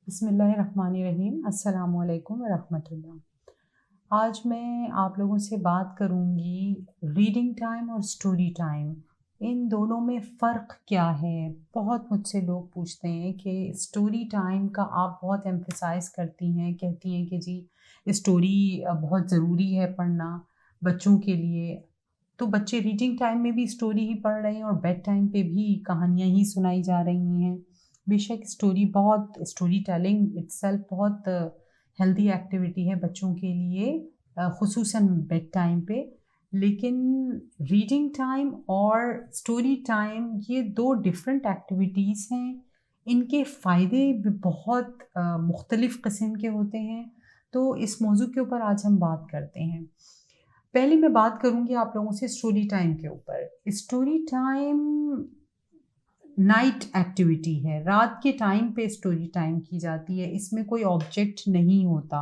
बिस्मिल्लाहिर्रहमानिर्रहीम। अस्सलामुअलैकुम वरहमतुल्लाह। आज मैं आप लोगों से बात करूँगी रीडिंग टाइम और स्टोरी टाइम, इन दोनों में फ़र्क क्या है। बहुत मुझसे लोग पूछते हैं कि स्टोरी टाइम का आप बहुत एम्फसाइज़ करती हैं, कहती हैं कि जी स्टोरी बहुत ज़रूरी है पढ़ना बच्चों के लिए। तो बच्चे रीडिंग टाइम में भी स्टोरी ही पढ़ रहे हैं और बेड टाइम पे भी कहानियाँ ही सुनाई जा रही हैं। बेशक स्टोरी टेलिंग इटसेल्फ बहुत हेल्दी एक्टिविटी है बच्चों के लिए, ख़ुसूसन बेड टाइम पे। लेकिन रीडिंग टाइम और स्टोरी टाइम ये 2 डिफरेंट एक्टिविटीज़ हैं। इनके फ़ायदे भी बहुत मुख्तलिफ़ किस्म के होते हैं। तो इस मौजू के ऊपर आज हम बात करते हैं। पहले मैं बात करूँगी आप लोगों से स्टोरी टाइम के ऊपर। स्टोरी टाइम नाइट एक्टिविटी है, रात के टाइम पे स्टोरी टाइम की जाती है। इसमें कोई ऑब्जेक्ट नहीं होता,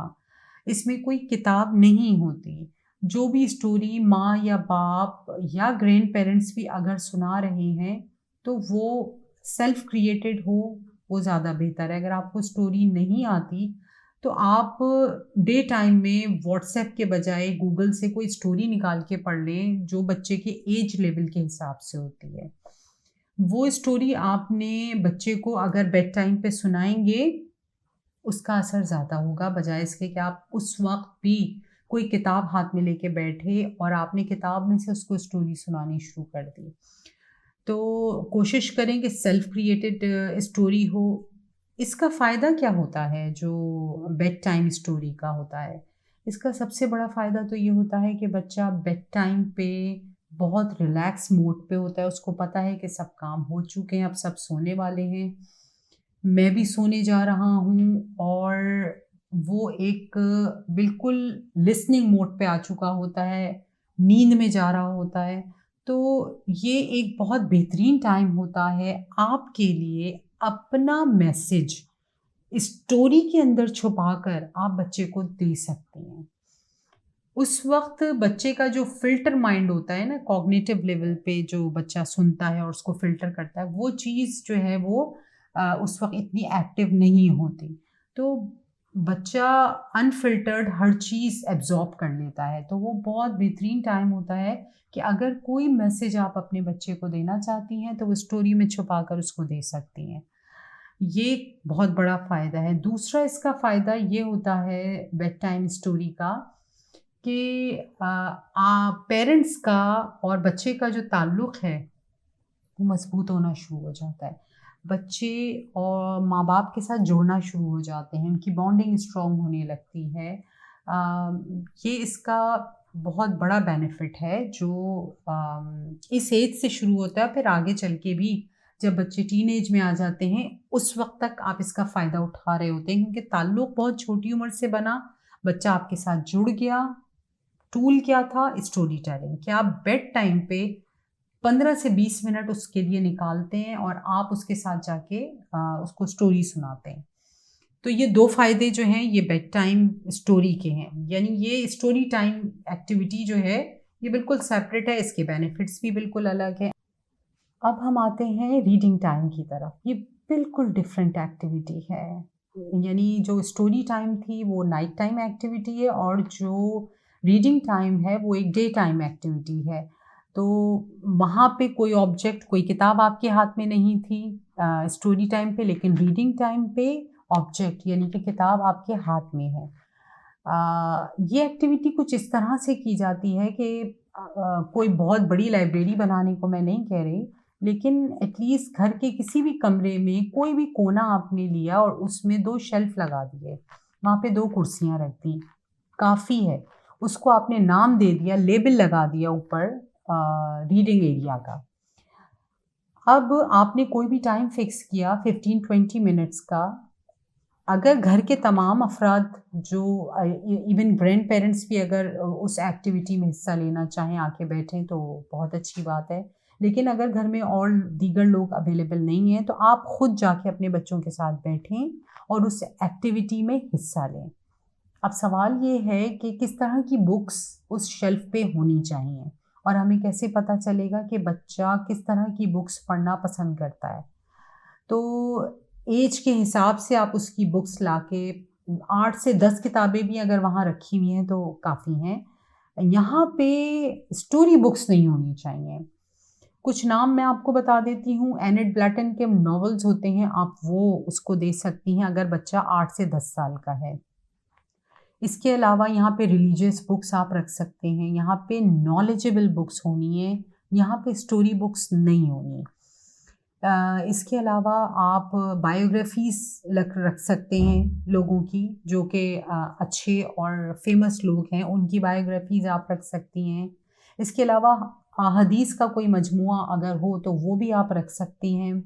इसमें कोई किताब नहीं होती। जो भी स्टोरी माँ या बाप या ग्रैंड पेरेंट्स भी अगर सुना रहे हैं, तो वो सेल्फ क्रिएटेड हो, वो ज़्यादा बेहतर है। अगर आपको स्टोरी नहीं आती, तो आप डे टाइम में व्हाट्सएप के बजाय गूगल से कोई स्टोरी निकाल के पढ़ लें, जो बच्चे के एज लेवल के हिसाब से होती है। वो स्टोरी आपने बच्चे को अगर बेड टाइम पे सुनाएँगे, उसका असर ज़्यादा होगा बजाय इसके कि आप उस वक़्त भी कोई किताब हाथ में लेके बैठे और आपने किताब में से उसको स्टोरी सुनानी शुरू कर दी। तो कोशिश करें कि सेल्फ क्रिएटेड स्टोरी हो। इसका फ़ायदा क्या होता है जो बेड टाइम स्टोरी का होता है? इसका सबसे बड़ा फ़ायदा तो ये होता है कि बच्चा बेड टाइम पे बहुत रिलैक्स मोड पे होता है। उसको पता है कि सब काम हो चुके हैं, अब सब सोने वाले हैं। मैं भी सोने जा रहा हूँ और वो एक बिल्कुल लिसनिंग मोड पे आ चुका होता है, नींद में जा रहा होता है। तो ये एक बहुत बेहतरीन टाइम होता है आपके लिए अपना मैसेज स्टोरी के अंदर छुपाकर आप बच्चे को दे सकते हैं। उस वक़्त बच्चे का जो फ़िल्टर माइंड होता है ना, कॉग्निटिव लेवल पे जो बच्चा सुनता है और उसको फ़िल्टर करता है, वो चीज़ जो है वो उस वक़्त इतनी एक्टिव नहीं होती। तो बच्चा अनफ़िल्टर्ड हर चीज़ एब्ज़ॉर्ब कर लेता है, तो वो बहुत बेहतरीन टाइम होता है कि अगर कोई मैसेज आप अपने बच्चे को देना चाहती हैं, तो वो स्टोरी में छुपाकर उसको दे सकती हैं। ये एक बहुत बड़ा फ़ायदा है। दूसरा इसका फ़ायदा ये होता है बेड टाइम स्टोरी का कि पेरेंट्स का और बच्चे का जो ताल्लुक़ है, वो मज़बूत होना शुरू हो जाता है। बच्चे और माँ-बाप के साथ जुड़ना शुरू हो जाते हैं, उनकी बॉन्डिंग स्ट्रॉन्ग होने लगती है। ये इसका बहुत बड़ा बेनिफिट है जो इस एज से शुरू होता है, फिर आगे चल के भी जब बच्चे टीनेज में आ जाते हैं, उस वक़्त तक आप इसका फ़ायदा उठा रहे होते हैं क्योंकि ताल्लुक़ बहुत छोटी उम्र से बना, बच्चा आपके साथ जुड़ गया। टूल क्या था? स्टोरी टेलिंग, कि आप बेड टाइम पे 15 से 20 मिनट उसके लिए निकालते हैं और आप उसके साथ जाके उसको स्टोरी सुनाते हैं। तो ये 2 फ़ायदे जो हैं ये बेड टाइम स्टोरी के हैं। यानी ये स्टोरी टाइम एक्टिविटी जो है ये बिल्कुल सेपरेट है, इसके बेनिफिट्स भी बिल्कुल अलग हैं। अब हम आते हैं रीडिंग टाइम की तरफ। ये बिल्कुल डिफरेंट एक्टिविटी है। यानी जो स्टोरी टाइम थी वो नाइट टाइम एक्टिविटी है और जो रीडिंग टाइम है वो एक डे टाइम एक्टिविटी है। तो वहाँ पे कोई ऑब्जेक्ट, कोई किताब आपके हाथ में नहीं थी स्टोरी टाइम पे, लेकिन रीडिंग टाइम पे ऑब्जेक्ट यानी कि किताब आपके हाथ में है। ये एक्टिविटी कुछ इस तरह से की जाती है कि कोई बहुत बड़ी लाइब्रेरी बनाने को मैं नहीं कह रही, लेकिन एटलीस्ट घर के किसी भी कमरे में कोई भी कोना आपने लिया और उसमें 2 शेल्फ लगा दिए, वहाँ पे 2 कुर्सियाँ रख दी, काफ़ी है। उसको आपने नाम दे दिया, लेबल लगा दिया ऊपर रीडिंग एरिया का। अब आपने कोई भी टाइम फिक्स किया 15-20 मिनट्स का। अगर घर के तमाम अफ़राद जो इवन ग्रैंड पेरेंट्स भी अगर उस एक्टिविटी में हिस्सा लेना चाहें, आके बैठें तो बहुत अच्छी बात है। लेकिन अगर घर में और दीगर लोग अवेलेबल नहीं हैं, तो आप खुद जाके अपने बच्चों के साथ बैठें और उस एक्टिविटी में हिस्सा लें। अब सवाल ये है कि किस तरह की बुक्स उस शेल्फ पे होनी चाहिए और हमें कैसे पता चलेगा कि बच्चा किस तरह की बुक्स पढ़ना पसंद करता है। तो एज के हिसाब से आप उसकी बुक्स लाके 8 से 10 किताबें भी अगर वहाँ रखी हुई हैं तो काफ़ी हैं। यहाँ पे स्टोरी बुक्स नहीं होनी चाहिए। कुछ नाम मैं आपको बता देती हूँ, एनिट ब्लैटन के नॉवेल्स होते हैं, आप वो उसको दे सकती हैं अगर बच्चा 8 से 10 साल का है। इसके अलावा यहाँ पे रिलीजियस बुक्स आप रख सकते हैं, यहाँ पे नॉलेजेबल बुक्स होनी है, यहाँ पे स्टोरी बुक्स नहीं होनी। इसके अलावा आप बायोग्राफीज़ रख सकते हैं लोगों की जो कि अच्छे और फेमस लोग हैं, उनकी बायोग्राफीज़ आप रख सकती हैं। इसके अलावा हदीस का कोई मजमुआ अगर हो तो वो भी आप रख सकती हैं।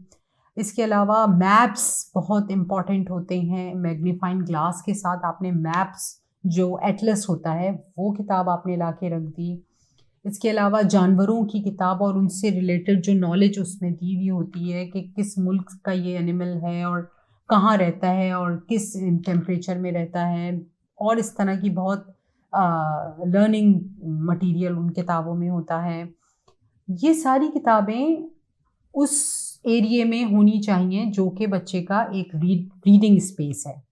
इसके अलावा मैप्स बहुत इम्पॉर्टेंट होते हैं, मैग्नीफाइंग ग्लास के साथ आपने मैप्स जो एटलस होता है वो किताब आपने ला के रख दी। इसके अलावा जानवरों की किताब और उनसे रिलेटेड जो नॉलेज उसमें दी हुई होती है कि किस मुल्क का ये एनिमल है और कहाँ रहता है और किस टेम्परेचर में रहता है, और इस तरह की बहुत लर्निंग मटेरियल उन किताबों में होता है। ये सारी किताबें उस एरिए में होनी चाहिए जो कि बच्चे का एक रीडिंग स्पेस है।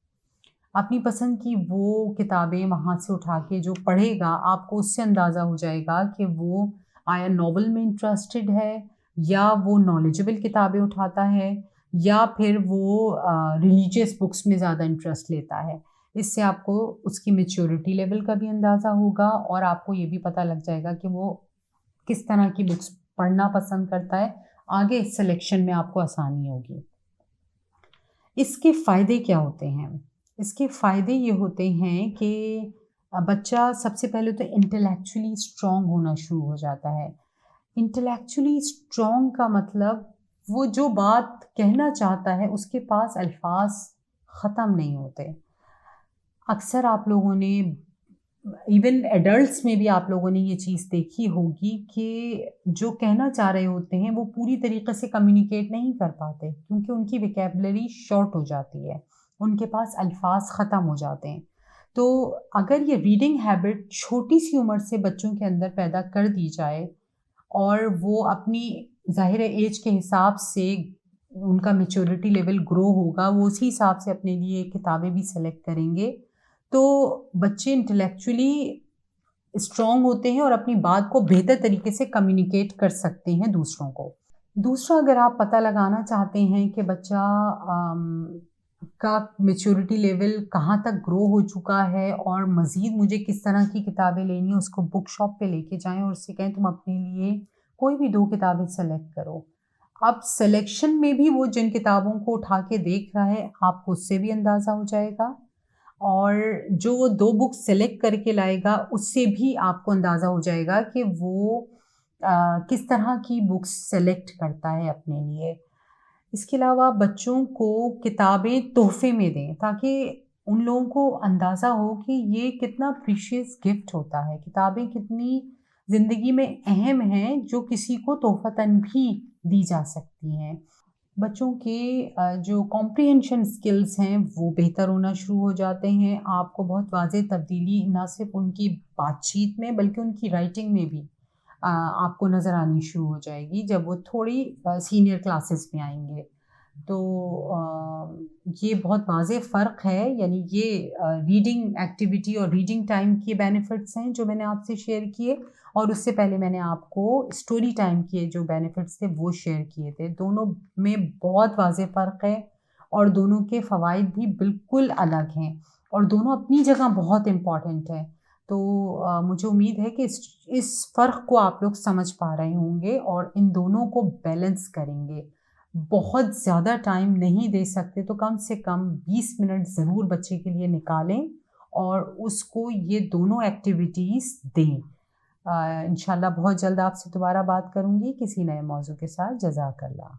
अपनी पसंद की वो किताबें वहाँ से उठा के जो पढ़ेगा, आपको उससे अंदाज़ा हो जाएगा कि वो आया नॉवल में इंटरेस्टेड है या वो नॉलेजेबल किताबें उठाता है या फिर वो रिलीजियस बुक्स में ज़्यादा इंटरेस्ट लेता है। इससे आपको उसकी मैच्योरिटी लेवल का भी अंदाज़ा होगा और आपको ये भी पता लग जाएगा कि वो किस तरह की बुक्स पढ़ना पसंद करता है। आगे सिलेक्शन में आपको आसानी होगी। इसके फ़ायदे क्या होते हैं? इसके फ़ायदे ये होते हैं कि बच्चा सबसे पहले तो इंटेलेक्चुअली स्ट्रॉन्ग होना शुरू हो जाता है। इंटेलेक्चुअली स्ट्रॉन्ग का मतलब वो जो बात कहना चाहता है उसके पास अल्फाज ख़त्म नहीं होते। अक्सर आप लोगों ने, इवन एडल्ट्स में भी आप लोगों ने ये चीज़ देखी होगी कि जो कहना चाह रहे होते हैं वो पूरी तरीके से कम्युनिकेट नहीं कर पाते क्योंकि उनकी वोकैबुलरी शॉर्ट हो जाती है, उनके पास अल्फाज ख़त्म हो जाते हैं। तो अगर ये रीडिंग हैबिट छोटी सी उम्र से बच्चों के अंदर पैदा कर दी जाए और वो अपनी ज़ाहिर एज के हिसाब से उनका मैच्योरिटी लेवल ग्रो होगा, वो उसी हिसाब से अपने लिए किताबें भी सेलेक्ट करेंगे, तो बच्चे इंटेलेक्चुअली स्ट्रॉन्ग होते हैं और अपनी बात को बेहतर तरीके से कम्युनिकेट कर सकते हैं दूसरों को। दूसरा, अगर आप पता लगाना चाहते हैं कि बच्चा का मैच्योरिटी लेवल कहाँ तक ग्रो हो चुका है और मज़ीद मुझे किस तरह की किताबें लेनी है, उसको बुक शॉप पे लेके जाएँ और उससे कहें तुम अपने लिए कोई भी 2 किताबें सेलेक्ट करो। अब सिलेक्शन में भी वो जिन किताबों को उठा के देख रहा है, आपको उससे भी अंदाज़ा हो जाएगा और जो वो 2 बुक सेलेक्ट करके लाएगा, उससे भी आपको अंदाज़ा हो जाएगा कि वो किस तरह की बुक्स सेलेक्ट करता है अपने लिए। इसके अलावा बच्चों को किताबें तोहफ़े में दें ताकि उन लोगों को अंदाज़ा हो कि ये कितना प्रीशियस गिफ्ट होता है। किताबें कितनी ज़िंदगी में अहम हैं जो किसी को तोहफ़तन भी दी जा सकती हैं। बच्चों के जो कॉम्प्रिहेंशन स्किल्स हैं वो बेहतर होना शुरू हो जाते हैं। आपको बहुत वाज़ेह तब्दीली ना सिर्फ़ उनकी बातचीत में बल्कि उनकी राइटिंग में भी आपको नज़र आनी शुरू हो जाएगी जब वो थोड़ी सीनियर क्लासेस में आएँगे। तो ये बहुत वाज़ेह फ़र्क है, यानी ये रीडिंग एक्टिविटी और रीडिंग टाइम के बेनिफिट्स हैं जो मैंने आपसे शेयर किए और उससे पहले मैंने आपको स्टोरी टाइम के जो बेनिफिट्स थे वो शेयर किए थे। दोनों में बहुत वाज़ेह फ़र्क है और दोनों के फ़वाइद भी बिल्कुल अलग हैं और दोनों अपनी जगह बहुत इम्पॉर्टेंट हैं। तो मुझे उम्मीद है कि इस फ़र्क को आप लोग समझ पा रहे होंगे और इन दोनों को बैलेंस करेंगे। बहुत ज़्यादा टाइम नहीं दे सकते तो कम से कम 20 मिनट ज़रूर बच्चे के लिए निकालें और उसको ये दोनों एक्टिविटीज़ दें। इंशाल्लाह बहुत जल्द आपसे दोबारा बात करूँगी किसी नए मौज़ू के साथ। जज़ाकल्लाह।